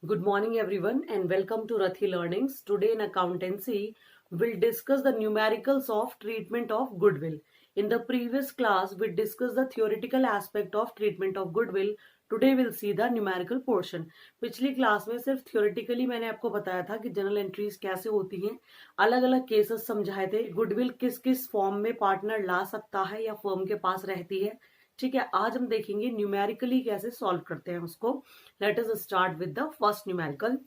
Good morning, everyone, and welcome to Rathi Learnings. Today in accountancy, we'll discuss the numericals of treatment of goodwill. In the previous class, we discussed the theoretical aspect of treatment of goodwill. Today we'll see the numerical portion. पिछली class में सिर्फ theoretically मैंने आपको बताया था कि general entries कैसे होती हैं, अलग अलग केसेस समझाए थे, गुडविल किस किस फॉर्म में पार्टनर ला सकता है या फर्म के पास रहती है. ठीक है, आज हम देखेंगे न्यूमेरिकली कैसे सॉल्व करते हैं उसको. Let us start with the first numerical.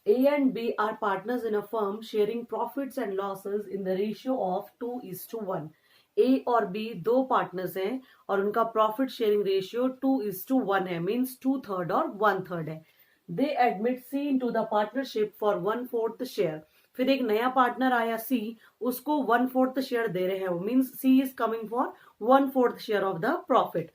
A and B are partners in a firm sharing profits and losses in the ratio of 2:1. A और B दो पार्टनर्स हैं और उनका प्रॉफिट शेयरिंग रेशियो 2:1 है, मीन्स 2/3 और 1/3 है. दे admit C into the partnership for 1/4 share. फिर एक नया पार्टनर आया C, उसको 1/4 शेयर दे रहे हैं वो, means C is coming for 1/4 share of the profit.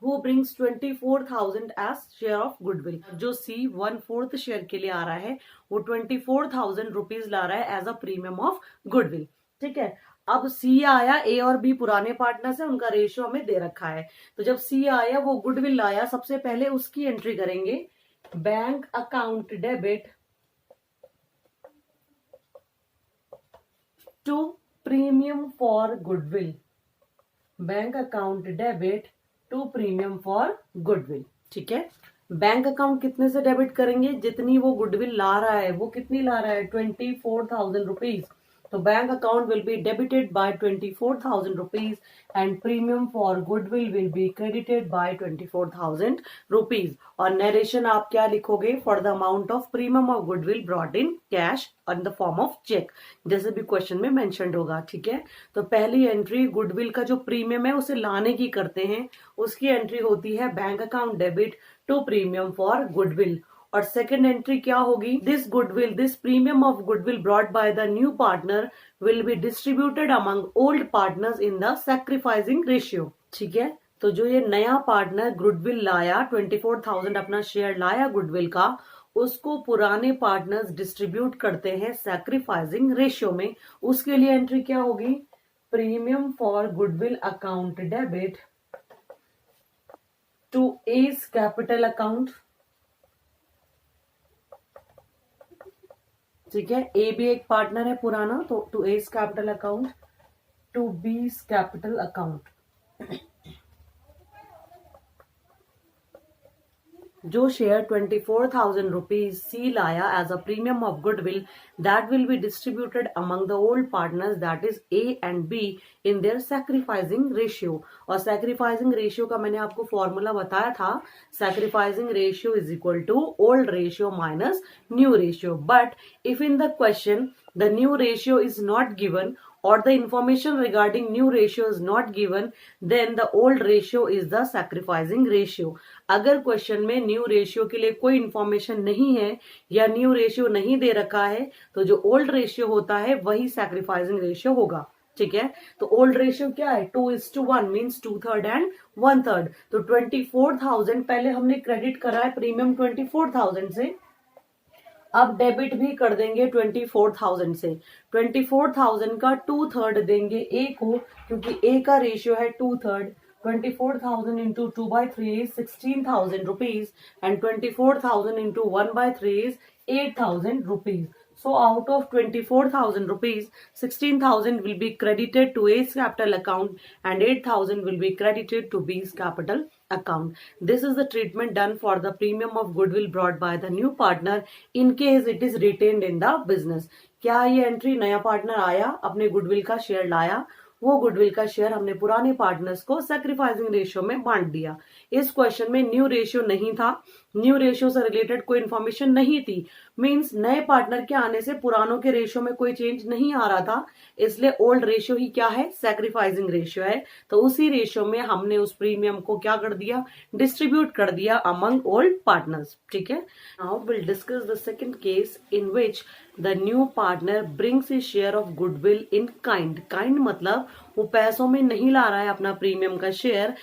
Who brings 24,000 as share of goodwill. जो C 1/4 शेयर के लिए आ रहा है वो 24,000 रुपीज ला रहा है as a premium of goodwill. ठीक है, अब C आया, A और B पुराने पार्टनर्स है, उनका रेशियो हमें दे रखा है. तो जब C आया वो गुडविल लाया, सबसे पहले उसकी एंट्री करेंगे. Bank account debit to premium for goodwill. Bank account debit to premium for goodwill. ठीक है, बैंक अकाउंट कितने से डेबिट करेंगे? जितनी वो गुडविल ला रहा है, वो कितनी ला रहा है? 24,000 रुपीज. तो bank account will be debited by 24,000 rupees and premium for goodwill will be credited by 24,000 rupees. और नरेशन आप क्या लिखोगे? For the amount of premium of goodwill brought in cash on the form of cheque, जैसे भी question में mentioned होगा. ठीक है, तो पहली एंट्री गुडविल का जो प्रीमियम है उसे लाने की करते हैं, उसकी एंट्री होती है bank account debit to premium for goodwill. और सेकेंड एंट्री क्या होगी? This goodwill, this premium of goodwill brought by the new partner will be distributed among old partners in the sacrificing ratio. ठीक है, तो जो ये नया पार्टनर गुडविल लाया, 24,000 अपना शेयर लाया गुडविल का, उसको पुराने पार्टनर्स डिस्ट्रीब्यूट करते हैं सैक्रिफाइसिंग रेशियो में. उसके लिए एंट्री क्या होगी? Premium for goodwill account debit to A's capital account. ठीक है, ए भी एक पार्टनर है पुराना, तो to A's capital account to B's capital account. जो शेयर 24,000 रुपीज सी लाया as a premium of goodwill, that will be distributed among the old partners, that is A and B in their sacrificing ratio. और sacrificing ratio का मैंने आपको formula बताया था. Sacrificing ratio is equal to old ratio minus new ratio. But if in the question the new ratio is not given or the information regarding new ratio is not given, then the old ratio is the sacrificing ratio. अगर question में new ratio के लिए कोई information नहीं है या new ratio नहीं दे रखा है, तो जो ओल्ड रेशियो होता है वही सैक्रिफाइसिंग रेशियो होगा. ठीक है, तो ओल्ड रेशियो क्या है? 2:1 मीन्स 2/3 एंड 1/3. तो 24,000 पहले हमने क्रेडिट करा है प्रीमियम 24,000 से, अब डेबिट भी कर देंगे 24,000 से. 24,000 का 2/3 देंगे ए को, क्योंकि ए का रेशियो है 2/3. 24,000 into 2/3 is 16,000 rupees and 24,000 into 1/3 is 8,000 rupees. So out of 24,000 rupees, 16,000 will be credited to A's capital account and 8,000 will be credited to B's capital account. This is the treatment done for the premium of goodwill brought by the new partner in case it is retained in the business. क्या ये entry? नया partner आया, अपने goodwill का share लाया, वो goodwill का share हमने पुराने पार्टनर्स को सैक्रिफाइसिंग रेशियो में बांट दिया. इस क्वेश्चन में न्यू रेशियो नहीं था, न्यू रेशियो से रिलेटेड कोई इन्फॉर्मेशन नहीं थी, मींस नए पार्टनर के आने से पुरानों के रेशियो में कोई चेंज नहीं आ रहा था, इसलिए ओल्ड रेशियो ही क्या है? सैक्रिफाइसिंग रेशियो है. तो उसी रेशियो में हमने उस प्रीमियम को क्या कर दिया? डिस्ट्रीब्यूट कर दिया अमंग ओल्ड पार्टनर्स. ठीक है, now will discuss the second case in which the new partner brings his share of goodwill in kind. Kind मतलब वो पैसों में नहीं ला रहा है अपना प्रीमियम का share,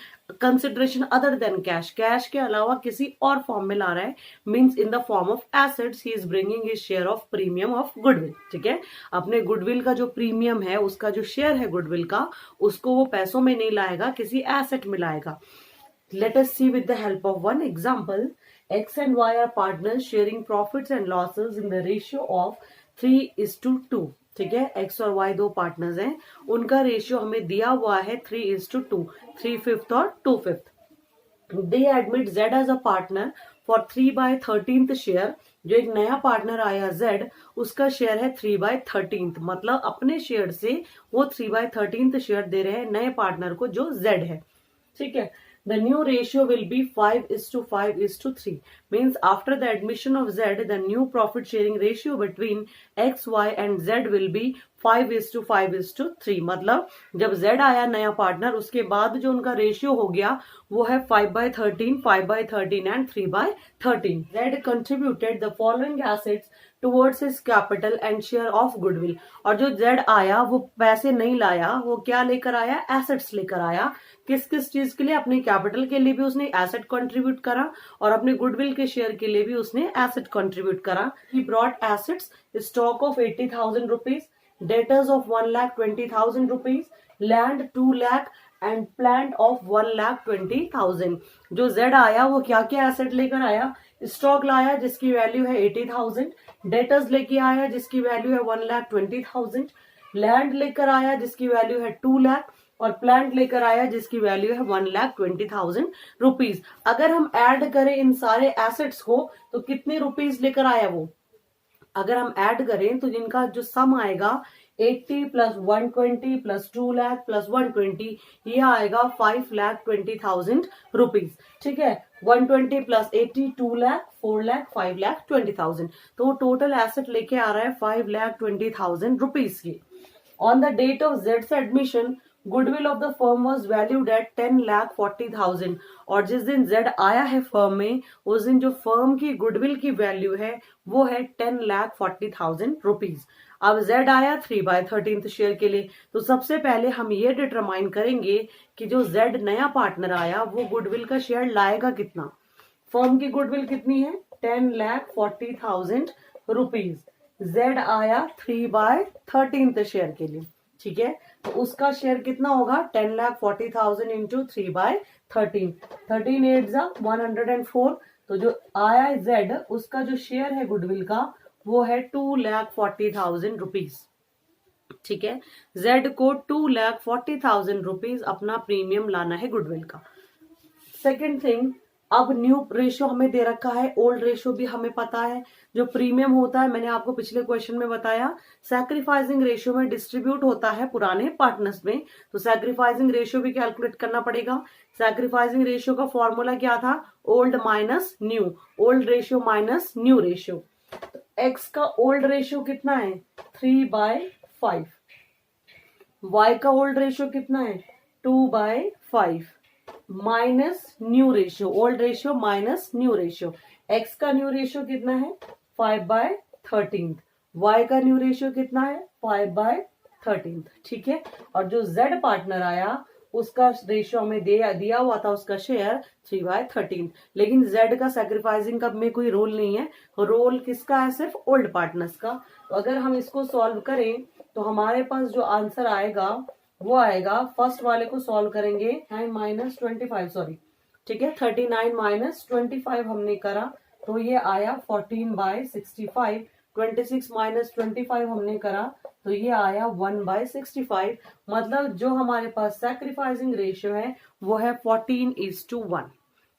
consideration other than cash, cash के अलावा किसी और फॉर्म में ला रहा है, means in the form of assets he is bringing his share of premium of goodwill. ठीक है, अपने गुडविल का जो प्रीमियम है, उसका जो शेयर है गुडविल का, उसको वो पैसों में नहीं लाएगा, किसी एसेट में लाएगा. Let us see with the help of one example. X and Y are partners sharing profits and losses in the ratio of 3:2. ठीक है, X और Y दो पार्टनर्स हैं, उनका रेशियो हमें दिया हुआ है 3:2, 3/5 और 2/5. They admit Z as a partner for 3/13 share. जो एक नया पार्टनर आया Z, उसका शेयर है 3/13, मतलब अपने शेयर से वो 3/13 शेयर दे रहे हैं नए पार्टनर को जो Z है. ठीक है. The new ratio will be 5:5:3. Means after the admission of Z, the new profit sharing ratio between X, Y and Z will be 5:5:3. मतलब जब Z आया नया पार्टनर, उसके बाद जो उनका रेशियो हो गया वो है 5/13, 5/13 and 3/13. Z contributed the following assets towards his capital and share of goodwill. और जो Z आया वो पैसे नहीं लाया, वो क्या लेकर आया? एसेट्स लेकर आया. किस किस चीज के लिए? अपने कैपिटल के लिए भी उसने एसेट कंट्रीब्यूट करा और अपने गुडविल के शेयर के लिए भी उसने एसेट कंट्रीब्यूट करा. He brought assets, stock of 80,000 rupees, debtors of 1,20,000 rupees, land 2 lakh and plant of 1,20,000. जो Z आया वो क्या क्या एसेट लेकर आया? स्टॉक लाया जिसकी वैल्यू है 80,000, डेटर्स लेके आया जिसकी वैल्यू है 1,20,000, लैंड लेकर आया जिसकी वैल्यू है 2 लाख और प्लांट लेकर आया जिसकी वैल्यू है 1,20,000 रुपीज. अगर हम ऐड करें इन सारे एसेट्स को तो कितने रुपीज लेकर आया वो? अगर हम ऐड करें तो जिनका जो सम आएगा 80 प्लस 120 प्लस 2 लाख प्लस 120, ये आएगा 5,20,000 रुपीज. ठीक है, 120 प्लस 80 2 लाख, 4 लाख, 5,20,000. तो वो टोटल एसेट लेके आ रहा है 5,20,000 रुपीज की. ऑन द डेट ऑफ जेड्स admission, goodwill of the firm was valued at 10,40,000. और जिस दिन Z आया है फर्म में, उस दिन जो फर्म की गुडविल की वैल्यू है वो है 10,40,000 रुपीज. अब Z आया 3/13 शेयर के लिए, तो सबसे पहले हम ये डिटरमाइन करेंगे कि जो Z नया पार्टनर आया वो गुडविल का शेयर लाएगा कितना. फर्म की गुडविल कितनी है? 10,40,000 रुपीज. Z आया 3/13 शेयर के लिए. ठीक है, तो उसका शेयर कितना होगा? 10,40,000 इंटू 3/13, 13 8 104. तो जो आया है Z, उसका जो शेयर है गुडविल का वो है 2,40,000 रुपीज. ठीक है, Z को 2,40,000 रुपीज अपना प्रीमियम लाना है गुडविल का. सेकेंड थिंग, अब न्यू रेशियो हमें दे रखा है, ओल्ड रेशियो भी हमें पता है. जो प्रीमियम होता है, मैंने आपको पिछले क्वेश्चन में बताया, सैक्रिफाइसिंग रेशियो में डिस्ट्रीब्यूट होता है पुराने पार्टनर्स में. तो सैक्रिफाइसिंग रेशियो भी कैलकुलेट करना पड़ेगा. सैक्रिफाइसिंग रेशियो का फॉर्मूला क्या था? Old minus new, old ratio minus new ratio. तो एक्स का ओल्ड रेशियो कितना है? 3/5. वाई का ओल्ड रेशियो कितना है? 2/5 minus new ratio, old ratio minus new ratio. X का न्यू रेशियो कितना है? 5/13. वाई का न्यू रेशियो कितना है? 5/13. ठीक है, और जो Z पार्टनर आया उसका रेशियो हमें दिया हुआ था, उसका शेयर 3/13. लेकिन Z का सैक्रिफाइसिंग का में कोई रोल नहीं है, रोल किसका है? सिर्फ ओल्ड पार्टनर्स का. तो अगर हम इसको सॉल्व करें तो हमारे पास जो आंसर आएगा वो आएगा, फर्स्ट वाले को सॉल्व करेंगे, 9-25 सॉरी. ठीक है, 39 माइनस 25 हमने करा तो ये आया 14/65. 26 माइनस 25 हमने करा तो ये आया 1/65. मतलब जो हमारे पास सैक्रिफाइसिंग रेशियो है वो है 14:1.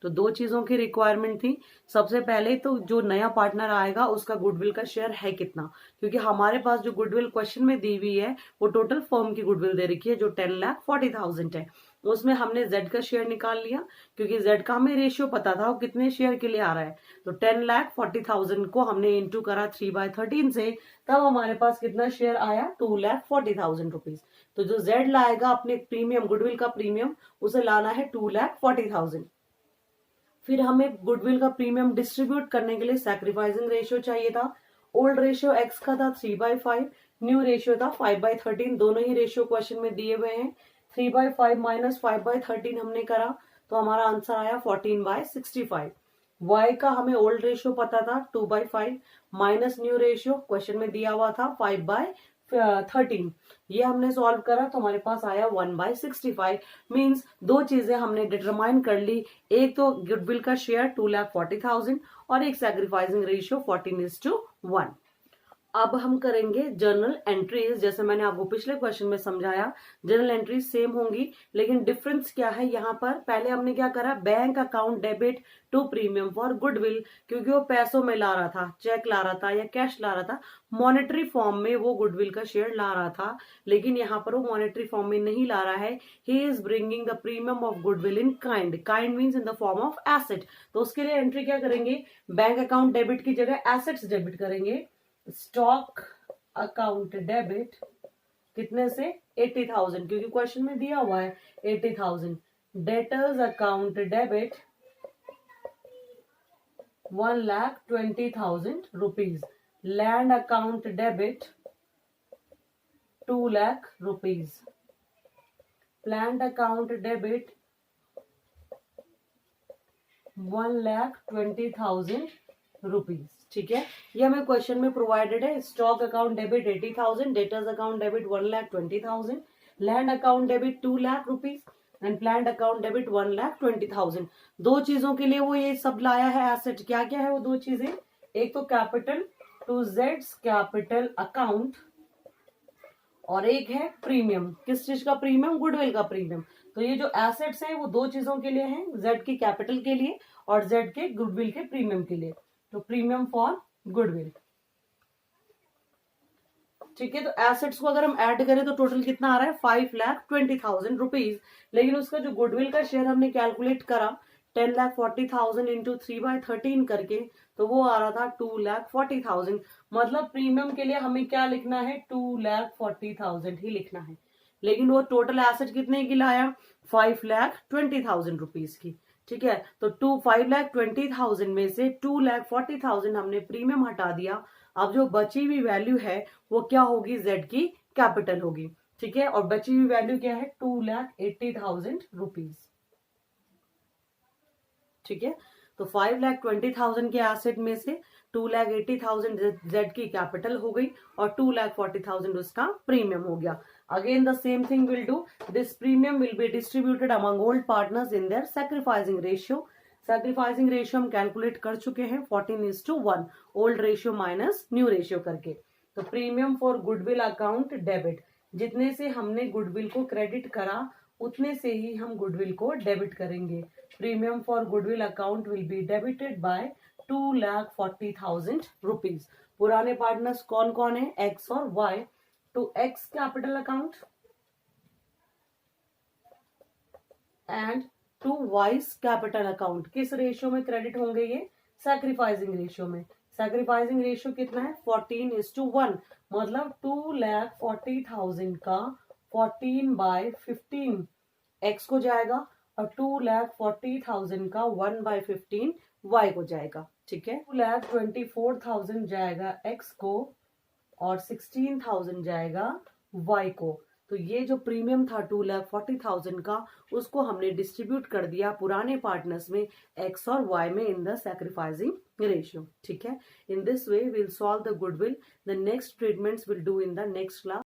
तो दो चीजों की रिक्वायरमेंट थी. सबसे पहले तो जो नया पार्टनर आएगा उसका गुडविल का शेयर है कितना, क्योंकि हमारे पास जो गुडविल क्वेश्चन में दी हुई है वो टोटल फर्म की गुडविल दे रखी है जो 10,40,000 है. उसमें हमने Z का शेयर निकाल लिया क्योंकि Z का हमें रेशियो पता था वो कितने शेयर के लिए आ रहा है. तो 10,40,000 को हमने इंटू करा 3/13 से, तब हमारे पास कितना शेयर आया? 2,40,000 रुपीज. तो जो Z लाएगा अपने प्रीमियम, गुडविल का प्रीमियम, उसे लाना है 2,40,000. फिर हमें गुडविल का प्रीमियम डिस्ट्रीब्यूट करने के लिए सैक्रिफाइसिंग रेशियो चाहिए था. ओल्ड रेशियो एक्स का था 3/5, न्यू रेशियो था 5/13. दोनों ही रेशियो क्वेश्चन में दिए हुए हैं. 3/5 माइनस 5/13 हमने करा तो हमारा आंसर आया 14/65. वाई का हमें ओल्ड रेशियो पता था 2/5 माइनस न्यू रेशियो क्वेश्चन में दिया हुआ था 13, ये हमने सॉल्व करा तो हमारे पास आया 1/65। मीन्स दो चीजें हमने डिटरमाइन कर ली, एक तो गुडविल का शेयर 2,40,000 और एक सैक्रिफाइसिंग रेशियो 14:1। अब हम करेंगे जर्नल एंट्रीज। जैसे मैंने आपको पिछले क्वेश्चन में समझाया, जर्नल एंट्रीज सेम होंगी, लेकिन डिफरेंस क्या है यहाँ पर, पहले हमने क्या करा, bank account debit to premium for goodwill, क्योंकि वो पैसों में ला रहा था, चेक ला रहा था या कैश ला रहा था, मॉनेटरी फॉर्म में वो गुडविल का शेयर ला रहा था, लेकिन यहाँ पर वो मॉनेटरी फॉर्म में नहीं ला रहा है। He is bringing the premium of goodwill in kind, kind means in the form of asset. तो उसके लिए एंट्री क्या करेंगे, बैंक अकाउंट डेबिट की जगह एसेट्स डेबिट करेंगे। स्टॉक अकाउंट डेबिट कितने से, 80,000, क्योंकि क्वेश्चन में दिया हुआ है 80,000। Debtors account debit 1,20,000 rupees. Land account debit 2 lakh rupees. Plant account debit 1,20,000 rupees. ठीक है, ये हमें क्वेश्चन में प्रोवाइडेड है। Stock account debit 80,000, debtors account debit 1,20,000, land account debit 2 lakh rupees and plant account debit 1,20,000। दो चीजों के लिए वो ये सब लाया है एसेट। क्या क्या है वो दो चीजें, एक तो कैपिटल टू जेड्स कैपिटल अकाउंट और एक है प्रीमियम। किस चीज का प्रीमियम, गुडविल का प्रीमियम। तो ये जो एसेट्स हैं वो दो चीजों के लिए हैं, जेड की कैपिटल के लिए और जेड के गुडविल के प्रीमियम के लिए। तो प्रीमियम फॉर गुडविल। ठीक है, तो एसेट्स को अगर हम ऐड करें तो टोटल कितना आ रहा है, 5,20,000 रुपीज। लेकिन उसका जो गुडविल का शेयर हमने कैलकुलेट करा 10,40,000 इंटू 3/13 करके, तो वो आ रहा था 2,40,000। मतलब प्रीमियम के लिए हमें क्या लिखना है, 2,40,000 ही लिखना है। लेकिन वो टोटल एसेट कितने की लाया, 5,20,000 रुपीज की। ठीक है, तो 5,20,000 में से 2,40,000 हमने प्रीमियम हटा दिया। अब जो बची हुई वैल्यू है वो क्या होगी, जेड की कैपिटल होगी। ठीक है, और बची हुई वैल्यू क्या है, 2,80,000 रुपीज। ठीक है, तो 5,20,000 के एसेट में से 2,80,000 जेड की कैपिटल हो गई और 2,40,000 उसका प्रीमियम हो गया। Again the same thing will do, this premium will be distributed among old partners in their sacrificing ratio. Sacrificing ratio हम कैलकुलेट कर चुके हैं 14:1, old ratio minus new ratio करके। तो premium for goodwill account debit, जितने से हमने goodwill को क्रेडिट करा उतने से ही हम गुडविल को डेबिट करेंगे। Premium for goodwill account will be debited by 2,40,000 rupees. पुराने पार्टनर्स कौन कौन है, एक्स और Y. To X capital account and to Y's capital account. किस रेशियो में क्रेडिट होंगे ये, सैक्रिफाइसिंग रेशियो में। सैक्रिफाइसिंग रेशियो कितना है, 14:1। मतलब 2,40,000 का 14/15 एक्स को जाएगा और 2,40,000 का 1/15 वाई को जाएगा। ठीक है, 2,24,000 जाएगा एक्स को और 16,000 जाएगा वाई को। तो ये जो प्रीमियम था 2,40,000 का, उसको हमने डिस्ट्रीब्यूट कर दिया पुराने पार्टनर्स में, एक्स और वाई में, इन द सैक्रिफाइसिंग रेशियो। ठीक है, in this way will solve the goodwill. The next treatments will do in the next class.